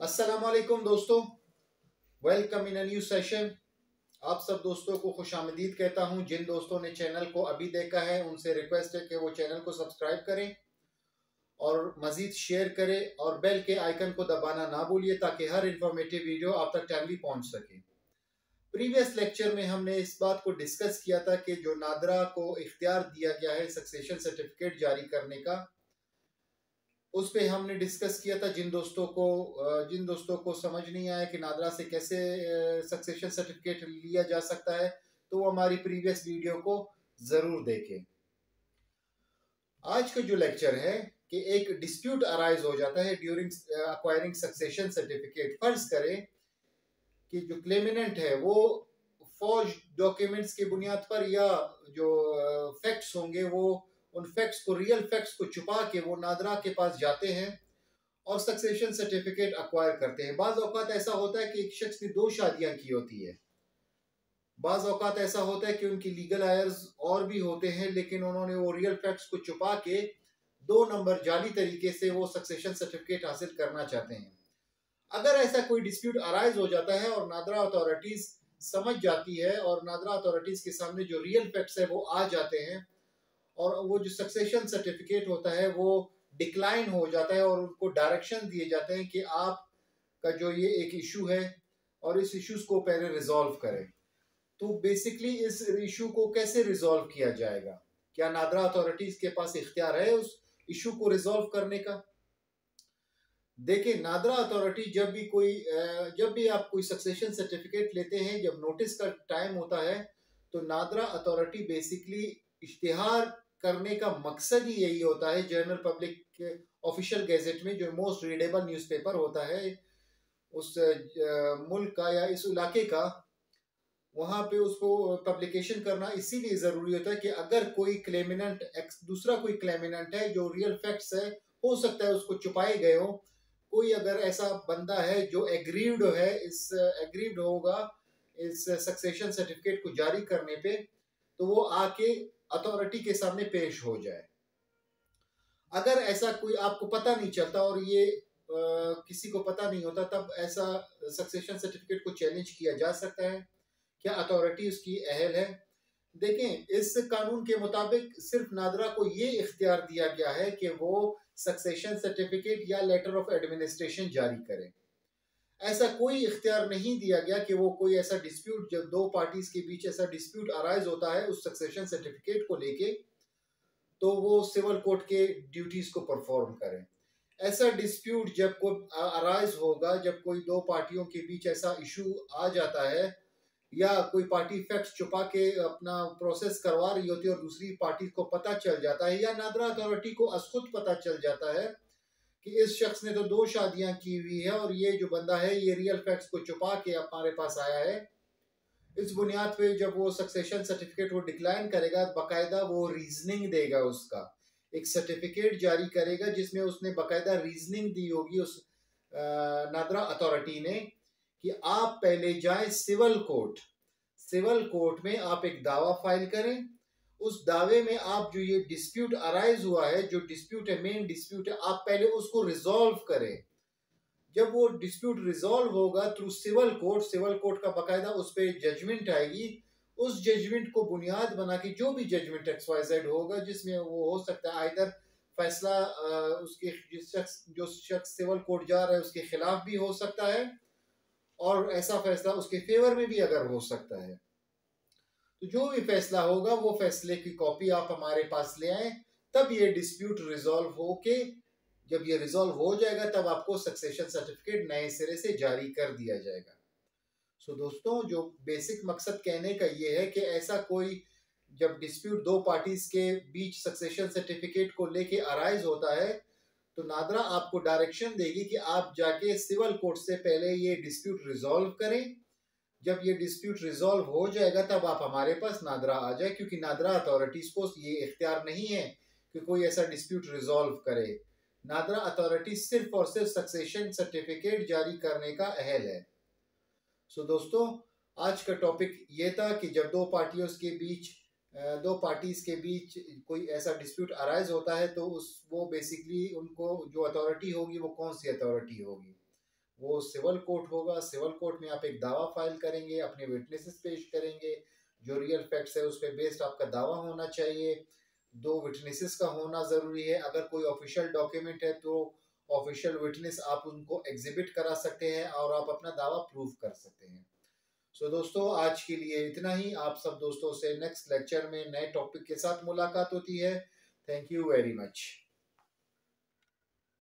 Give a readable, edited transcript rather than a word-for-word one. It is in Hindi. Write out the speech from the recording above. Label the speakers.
Speaker 1: अस्सलाम वालेकुम दोस्तों, welcome in a new session. आप सब दोस्तों को खुशामदीद कहता हूं। जिन दोस्तों ने चैनल को अभी देखा है उनसे रिक्वेस्ट है कि वो चैनल को सब्सक्राइब करें और मज़ीद शेयर करें और बेल के आइकन को दबाना ना भूलिए ताकि हर इंफॉर्मेटिव वीडियो आप तक टाइमली पहुंच सके। प्रीवियस लेक्चर में हमने इस बात को डिस्कस किया था कि जो नादरा को इख्तियार दिया गया है सक्सेशन सर्टिफिकेट जारी करने का, उस पे हमने डिस्कस किया था। जिन दोस्तों को समझ नहीं आया कि नादरा से कैसे सक्सेशन सर्टिफिकेट लिया जा सकता है, तो वो हमारी प्रीवियस वीडियो को जरूर देखें। आज का जो लेक्चर है कि एक डिस्प्यूट अराइज हो जाता है ड्यूरिंग अक्वायरिंग सक्सेशन सर्टिफिकेट। फर्ज करें कि जो क्लेमिनेंट है वो फॉर्ज डॉक्यूमेंट्स की बुनियाद पर या जो फैक्ट्स होंगे वो उन फैक्ट्स को, रियल फैक्ट्स को छुपा के वो नादरा के पास जाते हैं और सक्सेशन सर्टिफिकेट अक्वायर करते हैं। बाज़ औक़ात ऐसा होता है कि एक शख्स ने 2 शादियां की होती है। बाज़ औक़ात ऐसा होता है कि उनकी लीगल आयर्स और भी होते हैं, लेकिन उन्होंने वो रियल फैक्ट्स को छुपा के 2 नंबर जाली तरीके से वो सक्सेशन सर्टिफिकेट हासिल करना चाहते हैं। अगर ऐसा कोई डिस्प्यूट अराइज हो जाता है और नादरा अथॉरिटीज समझ जाती है और नादरा अथॉरिटीज के सामने जो रियल फैक्ट्स है वो आ जाते हैं और वो जो सक्सेशन सर्टिफिकेट होता है वो डिक्लाइन हो जाता है और उनको डायरेक्शन दिए जाते हैं कि आपका जो ये एक इशू है और इस इश्यूज को पहले रिजॉल्व करें। तो बेसिकली इस इशू को कैसे रिजॉल्व किया जाएगा? क्या नादरा अथॉरिटीज के पास इख्तियार है उस इशू को रिजॉल्व करने का? देखिए, नादरा अथॉरिटी जब भी आप कोई सक्सेशन सर्टिफिकेट लेते हैं, जब नोटिस का टाइम होता है, तो नादरा अथॉरिटी बेसिकली इश्तिहार करने का मकसद ही यही होता है। जनरल पब्लिक के ऑफिशियल गैजेट में जो मोस्ट रीडेबल न्यूज़पेपर होता है उस मुल्क का या इस इलाके का, वहां पे उसको पब्लिकेशन करना इसीलिए जरूरी होता है कि अगर कोई क्लेमिनेंट दूसरा कोई क्लेमिनेंट है जो रियल फैक्ट्स है, हो सकता है उसको छुपाए गए हो, कोई अगर ऐसा बंदा है जो एग्रीव्ड होगा इस सक्सेशन सर्टिफिकेट को जारी करने पे, तो वो आके अथॉरिटी के सामने पेश हो जाए। अगर ऐसा कोई आपको पता नहीं चलता और ये किसी को पता नहीं होता, तब ऐसा सक्सेशन सर्टिफिकेट को चैलेंज किया जा सकता है। क्या अथॉरिटी उसकी अहल है? देखें, इस कानून के मुताबिक सिर्फ नादरा को ये इख्तियार दिया गया है कि वो सक्सेशन सर्टिफिकेट या लेटर ऑफ एडमिनिस्ट्रेशन जारी करे। ऐसा कोई इख्तियार नहीं दिया गया कि वो कोई ऐसा डिस्प्यूट, जब 2 पार्टीज के बीच ऐसा डिस्प्यूट अराइज होता है उस सक्सेशन सर्टिफिकेट को लेके, तो वो सिविल कोर्ट के ड्यूटीज को परफॉर्म करें। ऐसा डिस्प्यूट जब कोई अराइज होगा, जब कोई 2 पार्टियों के बीच ऐसा इशू आ जाता है या कोई पार्टी फैक्ट्स छुपा के अपना प्रोसेस करवा रही होती है और दूसरी पार्टी को पता चल जाता है या नादरा अथॉरिटी को खुद पता चल जाता है कि इस शख्स ने तो 2 शादियां की हुई है और ये जो बंदा है ये रियल फैक्ट्स को छुपा के हमारे पास आया है, इस बुनियाद पे जब वो सक्सेशन सर्टिफिकेट वो डिक्लाइन करेगा, बाकायदा वो रीजनिंग देगा, उसका एक सर्टिफिकेट जारी करेगा जिसमें उसने बाकायदा रीजनिंग दी होगी उस नादरा अथॉरिटी ने कि आप पहले जाएं सिविल कोर्ट में आप एक दावा फाइल करें। उस दावे में आप जो ये डिस्प्यूट अराइज हुआ है, जो डिस्प्यूट है, मेन डिस्प्यूट है, आप पहले उसको रिजॉल्व करें। जब वो डिस्प्यूट रिजॉल्व होगा थ्रू सिविल कोर्ट का बाकायदा उस पर जजमेंट आएगी। उस जजमेंट को बुनियाद बना के जो भी जजमेंट XYZ होगा, जिसमें वो हो सकता है आइदर फैसला उसके जो शख्स सिविल कोर्ट जा रहा है उसके खिलाफ भी हो सकता है और ऐसा फैसला उसके फेवर में भी अगर हो सकता है। तो जो भी फैसला होगा वो फैसले की कॉपी आप हमारे पास ले आए, तब ये डिस्प्यूट रिजॉल्व होके, जब ये रिजॉल्व हो जाएगा तब आपको सक्सेशन सर्टिफिकेट नए सिरे से जारी कर दिया जाएगा। सो दोस्तों, जो बेसिक मकसद कहने का ये है कि ऐसा कोई जब डिस्प्यूट 2 पार्टीज के बीच सक्सेशन सर्टिफिकेट को लेके अराइज होता है, तो नादरा आपको डायरेक्शन देगी कि आप जाके सिविल कोर्ट से पहले ये डिस्प्यूट रिजॉल्व करें। जब ये डिस्प्यूट रिजॉल्व हो जाएगा तब आप हमारे पास नादरा आ जाए, क्योंकि नादरा अथॉरिटीज को ये इख्तियार नहीं है कि कोई ऐसा डिस्प्यूट रिजॉल्व करे। नादरा अथॉरिटी सिर्फ और सिर्फ सक्सेशन सर्टिफिकेट जारी करने का अहल है। सो दोस्तों, आज का टॉपिक ये था कि जब 2 पार्टीज के बीच कोई ऐसा डिस्प्यूट अराइज होता है तो वो बेसिकली उनको जो अथॉरिटी होगी वो कौन सी अथॉरिटी होगी, वो सिविल कोर्ट होगा। सिविल कोर्ट में आप एक दावा फाइल करेंगे, अपने विटनेसेस पेश करेंगे, जो रियल फैक्ट्स है उस पर बेस्ड आपका दावा होना चाहिए। 2 विटनेसेस का होना ज़रूरी है। अगर कोई ऑफिशियल डॉक्यूमेंट है तो ऑफिशियल विटनेस आप उनको एग्जिबिट करा सकते हैं और आप अपना दावा प्रूव कर सकते हैं। सो दोस्तों, आज के लिए इतना ही। आप सब दोस्तों से नेक्स्ट लेक्चर में नए टॉपिक के साथ मुलाकात होती है। Thank you very much.